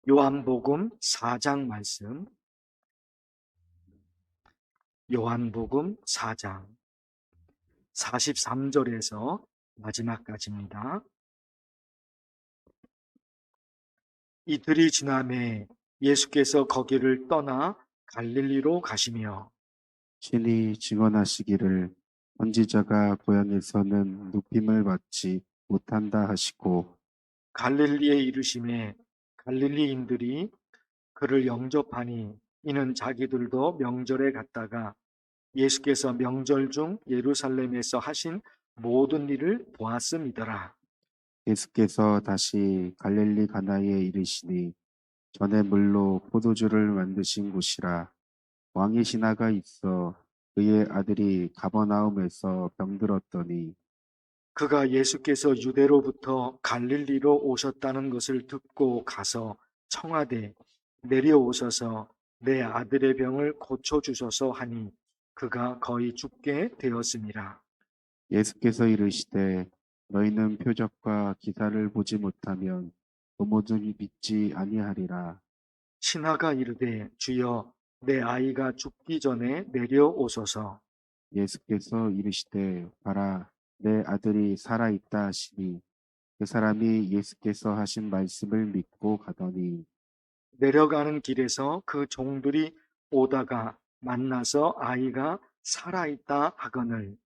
요한복음 4장 말씀, 요한복음 4장 43절에서 마지막까지입니다. 이틀이 지남에 예수께서 거기를 떠나 갈릴리로 가시며 친히 증언하시기를 선지자가 고향에서는 높임을 받지 못한다 하시고 갈릴리에 이르심에 갈릴리인들이 그를 영접하니 이는 자기들도 명절에 갔다가 예수께서 명절 중 예루살렘에서 하신 모든 일을 보았음이더라. 예수께서 다시 갈릴리 가나에 이르시니 전에 물로 포도주를 만드신 곳이라. 왕의 신하가 있어 그의 아들이 가버나움에서 병들었더니 그가 예수께서 유대로부터 갈릴리로 오셨다는 것을 듣고 가서 청하되 내려오셔서 내 아들의 병을 고쳐주소서 하니 그가 거의 죽게 되었습니다. 예수께서 이르시되 너희는 표적과 기사를 보지 못하면 도무지 믿지 아니하리라. 신하가 이르되 주여 내 아이가 죽기 전에 내려오소서. 예수께서 이르시되 봐라 내 아들이 살아 있다 하시니 그 사람이 예수께서 하신 말씀을 믿고 가더니 내려가는 길에서 그 종들이 오다가 만나서 아이가 살아있다 하거늘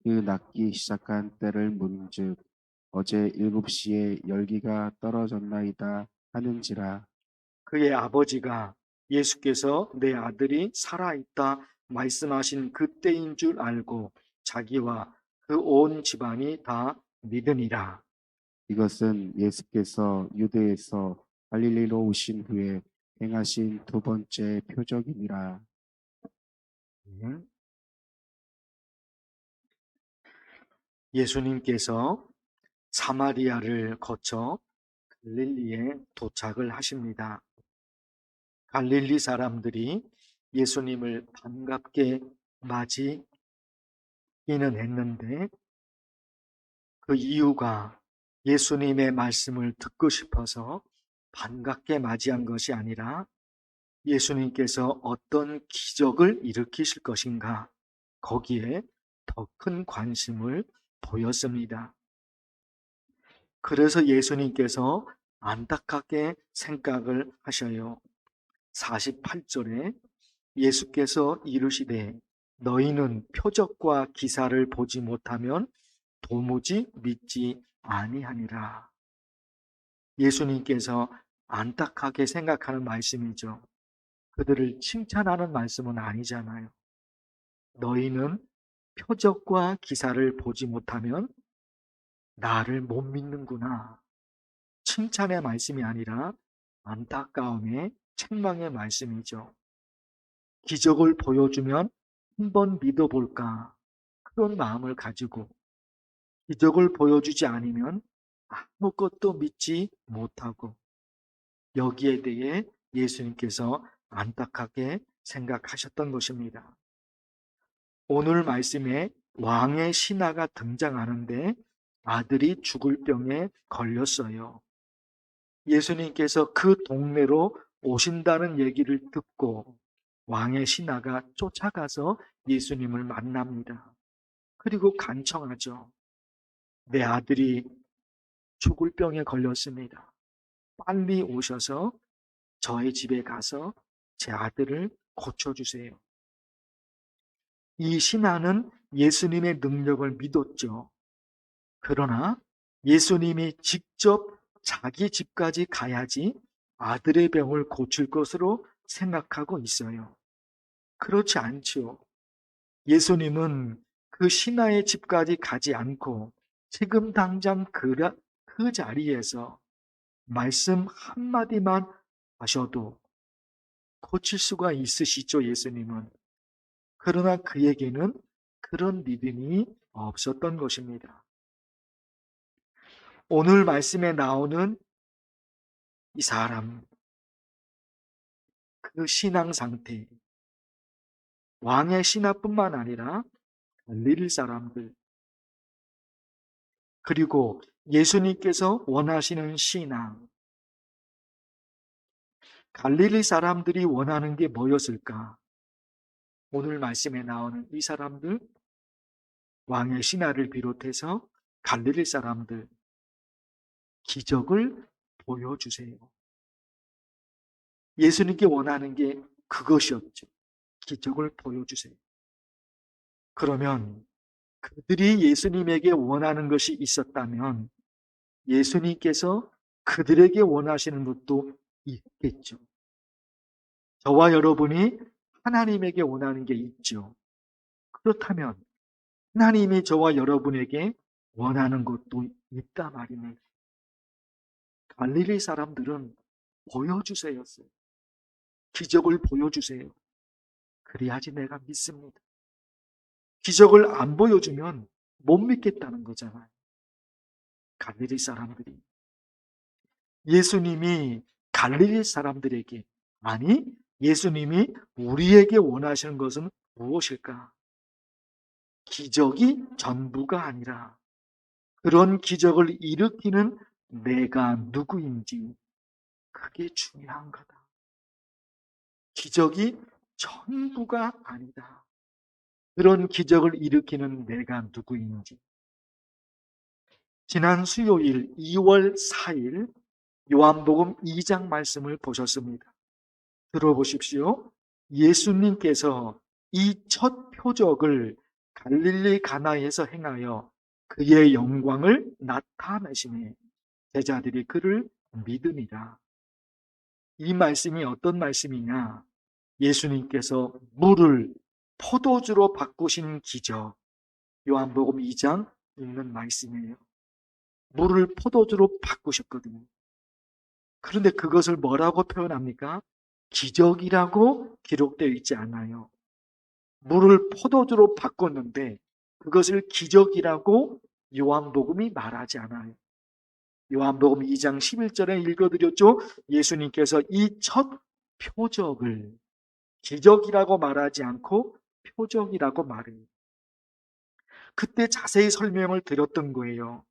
그 낫기 시작한 때를 물은즉 어제 7시에 열기가 떨어졌나이다 하는지라. 그의 아버지가 예수께서 내 아들이 살아있다 말씀하신 그때인 줄 알고 자기와 그 온 집안이 다 믿으니라. 이것은 예수께서 유대에서 갈릴리로 오신 후에 행하신 두 번째 표적이니라. 예수님께서 사마리아를 거쳐 갈릴리에 도착을 하십니다. 갈릴리 사람들이 예수님을 반갑게 맞이기는 했는데 그 이유가 예수님의 말씀을 듣고 싶어서 반갑게 맞이한 것이 아니라 예수님께서 어떤 기적을 일으키실 것인가 거기에 더 큰 관심을 보였습니다. 그래서 예수님께서 안타깝게 생각을 하셔요. 48절에 예수께서 이르시되 너희는 표적과 기사를 보지 못하면 도무지 믿지 아니하니라. 예수님께서 안타깝게 생각하는 말씀이죠. 그들을 칭찬하는 말씀은 아니잖아요. 너희는 표적과 기사를 보지 못하면 나를 못 믿는구나. 칭찬의 말씀이 아니라 안타까움의 책망의 말씀이죠. 기적을 보여주면 한번 믿어볼까 그런 마음을 가지고 기적을 보여주지 않으면 아무것도 믿지 못하고 여기에 대해 예수님께서 안타깝게 생각하셨던 것입니다. 오늘 말씀에 왕의 신하가 등장하는데 아들이 죽을 병에 걸렸어요. 예수님께서 그 동네로 오신다는 얘기를 듣고 왕의 신하가 쫓아가서 예수님을 만납니다. 그리고 간청하죠. 내 아들이 죽을 병에 걸렸습니다. 빨리 오셔서 저의 집에 가서 제 아들을 고쳐주세요. 이 신하는 예수님의 능력을 믿었죠. 그러나 예수님이 직접 자기 집까지 가야지 아들의 병을 고칠 것으로 생각하고 있어요. 그렇지 않죠. 예수님은 그 신하의 집까지 가지 않고 지금 당장 그 자리에서 말씀 한마디만 하셔도 고칠 수가 있으시죠, 예수님은. 그러나 그에게는 그런 믿음이 없었던 것입니다. 오늘 말씀에 나오는 이 사람, 그 신앙 상태, 왕의 신하뿐만 아니라 갈릴리 사람들, 그리고 예수님께서 원하시는 신앙, 갈릴리 사람들이 원하는 게 뭐였을까? 오늘 말씀에 나오는 이 사람들, 왕의 신하를 비롯해서 갈릴리 사람들, 기적을 보여주세요. 예수님께 원하는 게 그것이었죠. 기적을 보여주세요. 그러면 그들이 예수님에게 원하는 것이 있었다면 예수님께서 그들에게 원하시는 것도 있겠죠. 저와 여러분이 하나님에게 원하는 게 있죠. 그렇다면 하나님이 저와 여러분에게 원하는 것도 있다 말입니다. 갈릴리 사람들은 보여주세요. 기적을 보여주세요. 그래야지 내가 믿습니다. 기적을 안 보여주면 못 믿겠다는 거잖아요. 갈릴리 사람들이. 예수님이 갈릴리 사람들에게, 아니 예수님이 우리에게 원하시는 것은 무엇일까? 기적이 전부가 아니라 그런 기적을 일으키는 내가 누구인지, 그게 중요한 거다. 기적이 전부가 아니다. 그런 기적을 일으키는 내가 누구인지. 지난 수요일 2월 4일 요한복음 2장 말씀을 보셨습니다. 들어보십시오. 예수님께서 이 첫 표적을 갈릴리 가나에서 행하여 그의 영광을 나타내시니 제자들이 그를 믿으니라. 이 말씀이 어떤 말씀이냐? 예수님께서 물을 포도주로 바꾸신 기적, 요한복음 2장 있는 말씀이에요. 물을 포도주로 바꾸셨거든요. 그런데 그것을 뭐라고 표현합니까? 기적이라고 기록되어 있지 않아요. 물을 포도주로 바꿨는데 그것을 기적이라고 요한복음이 말하지 않아요. 요한복음 2장 11절에 읽어드렸죠. 예수님께서 이 첫 표적을 기적이라고 말하지 않고 표적이라고 말해요. 그때 자세히 설명을 드렸던 거예요.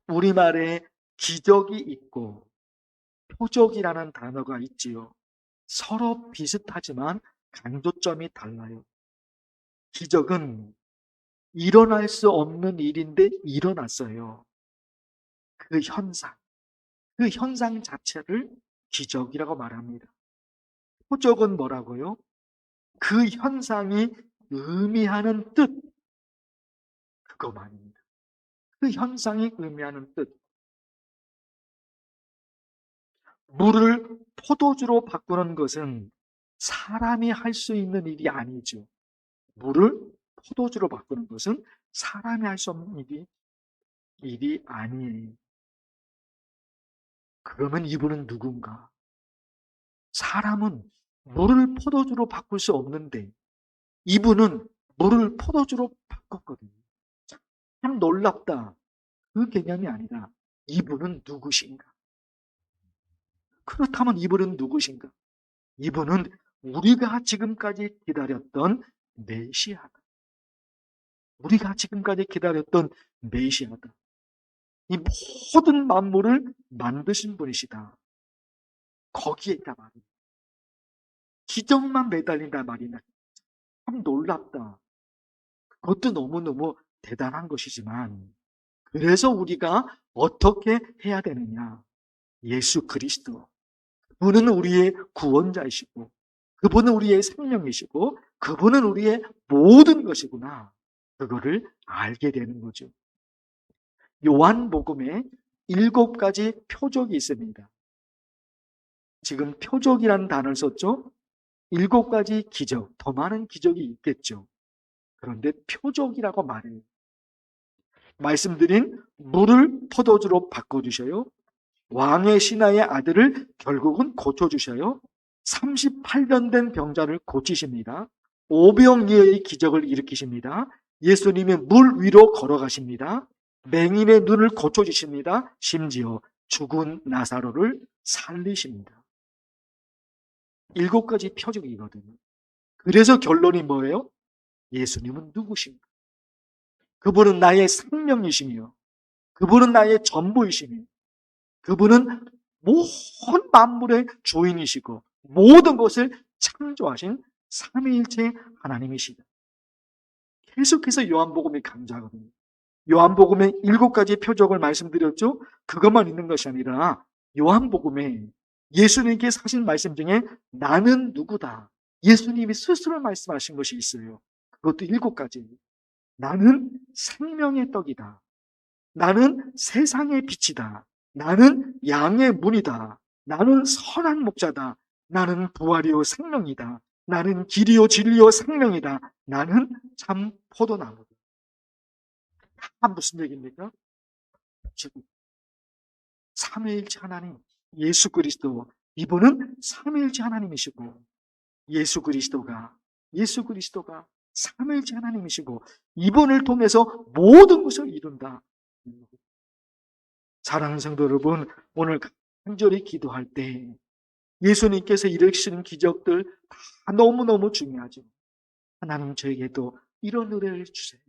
우리말에 기적이 있고 표적이라는 단어가 있지요. 서로 비슷하지만 강조점이 달라요. 기적은 일어날 수 없는 일인데 일어났어요. 그 현상 자체를 기적이라고 말합니다. 표적은 뭐라고요? 그 현상이 의미하는 뜻, 그거만입니다. 그 현상이 의미하는 뜻. 물을 포도주로 바꾸는 것은 사람이 할 수 있는 일이 아니죠. 물을 포도주로 바꾸는 것은 사람이 할 수 없는 일이 아니에요. 그러면 이분은 누군가? 사람은 물을 포도주로 바꿀 수 없는데 이분은 물을 포도주로 바꿨거든요. 참 놀랍다. 그 개념이 아니라 이분은 누구신가? 그렇다면 이분은 누구신가? 이분은 우리가 지금까지 기다렸던 메시아다. 우리가 지금까지 기다렸던 메시아다. 이 모든 만물을 만드신 분이시다. 거기에 있다 말이야. 기적만 매달린다 말이야. 참 놀랍다. 그것도 너무너무 대단한 것이지만 그래서 우리가 어떻게 해야 되느냐? 예수 그리스도. 그분은 우리의 구원자이시고 그분은 우리의 생명이시고 그분은 우리의 모든 것이구나. 그거를 알게 되는 거죠. 요한복음에 7가지 표적이 있습니다. 지금 표적이라는 단어를 썼죠. 7가지 기적, 더 많은 기적이 있겠죠. 그런데 표적이라고 말해요. 말씀드린 물을 포도주로 바꿔주셔요. 왕의 신하의 아들을 결국은 고쳐주셔요. 38년 된 병자를 고치십니다. 오병이어의 기적을 일으키십니다. 예수님이 물 위로 걸어가십니다. 맹인의 눈을 고쳐주십니다. 심지어 죽은 나사로를 살리십니다. 7가지 표적이거든요. 그래서 결론이 뭐예요? 예수님은 누구신가? 그분은 나의 생명이시며 그분은 나의 전부이시며 그분은 모든 만물의 주인이시고 모든 것을 창조하신 삼위일체 하나님이시다. 계속해서 요한복음이 강조하거든요. 요한복음에 7가지 표적을 말씀드렸죠. 그것만 있는 것이 아니라 요한복음에 예수님께서 하신 말씀 중에 나는 누구다, 예수님이 스스로 말씀하신 것이 있어요. 그것도 7가지. 나는 생명의 떡이다, 나는 세상의 빛이다, 나는 양의 문이다, 나는 선한 목자다, 나는 부활이요 생명이다, 나는 길이요 진리요 생명이다, 나는 참 포도나무다. 다 무슨 얘기입니까? 지금 삼위일체 하나님 예수 그리스도, 이분은 삼위일체 하나님이시고 예수 그리스도가 삼위일체 하나님이시고 이분을 통해서 모든 것을 이룬다. 사랑하는 성도 여러분, 오늘 간절히 기도할 때 예수님께서 일으키시는 기적들 다 너무너무 중요하죠. 하나님 저에게도 이런 은혜를 주세요.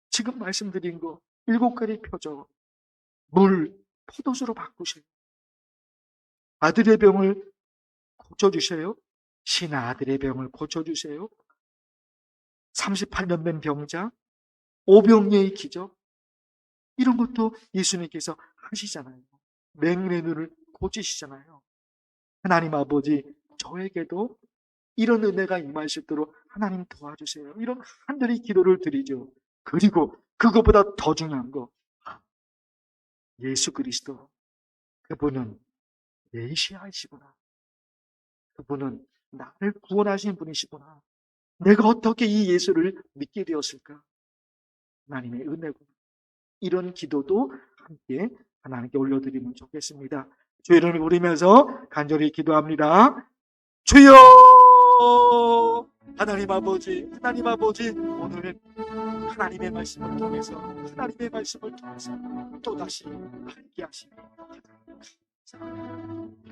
지금 말씀드린 거 7가지 표적, 물 포도주로 바꾸세요. 아들의 병을 고쳐주세요. 신의 아들의 병을 고쳐주세요. 38년 된 병자, 오병이의 기적, 이런 것도 예수님께서 하시잖아요. 맹인의 눈을 고치시잖아요. 하나님 아버지, 저에게도 이런 은혜가 임할 수 있도록 하나님 도와주세요. 이런 간절히 기도를 드리죠. 그리고 그것보다 더 중요한 거, 예수 그리스도, 그분은 메시아이시구나. 그분은 나를 구원하신 분이시구나. 내가 어떻게 이 예수를 믿게 되었을까? 하나님의 은혜구나. 이런 기도도 함께 하나님께 올려드리면 좋겠습니다. 주 이름을 부르면서 간절히 기도합니다. 주여! 하나님 아버지, 오늘 하나님의 말씀을 통해서 또다시 알게 하시니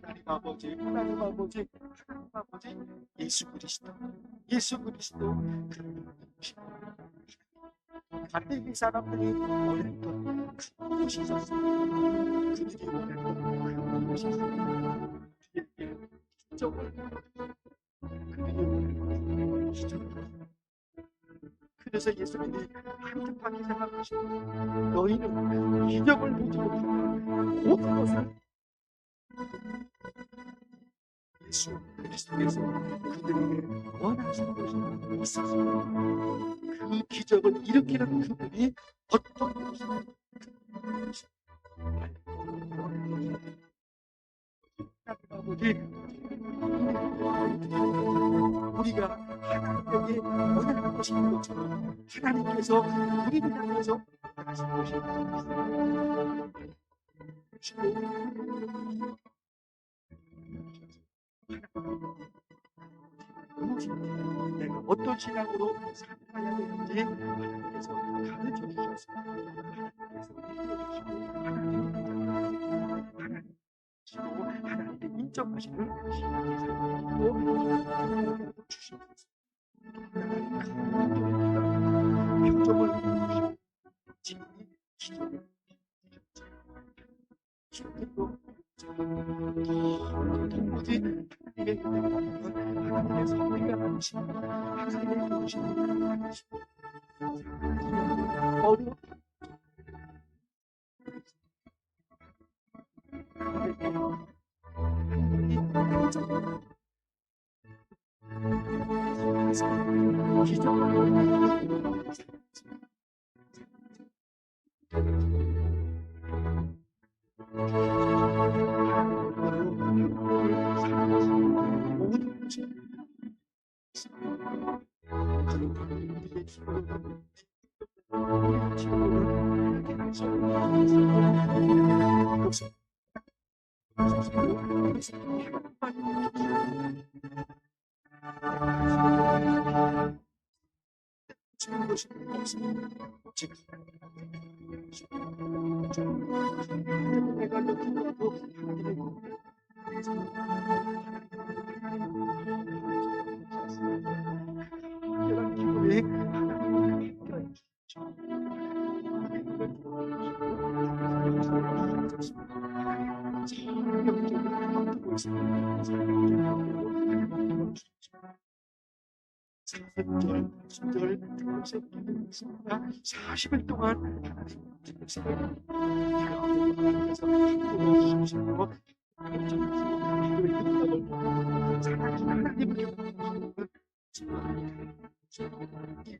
하나님 아버지, 예수 그리스도 갈릴리 사람들이 원했던 그것이 있었습니다. 그들이 원했던 그것이 있었습니다. 그들에게 기적을 그래서 예수님이 한뜻하게 생각하시고 너희는 기적을 보지 못하면 모든 것을 예수 그리스도께서 그들에게 원하시는 것이 있었습니다. 그 기적을 일으키는 그분이 어떤 분이신지 아버지, 우리가 하나님에게 원하는 것이 있는 것처럼 하나님께서 우리를 향해서 원하시는 것이 있습니다. 내가 어떤 신앙으로 살아가야 되는지 하나님께서 가르쳐 주셨습니다. 하나님께서 하나님께 인정하시는 신앙의 삶을 주셨습니다. 표정을 주시고 진리 기적을 주셨고 도무지 하나님의 섭리가 많으신 하나님의 도우심이 많으신 어려운 앞두고 있습니다. 사랑을 주십시오. 4절, 10절 그것에 기도했습니다. 40일 동안 하나님 말씀을 하나님께서 도와주십시오. 기도의 능력을 사랑하는 하나님을 경험하는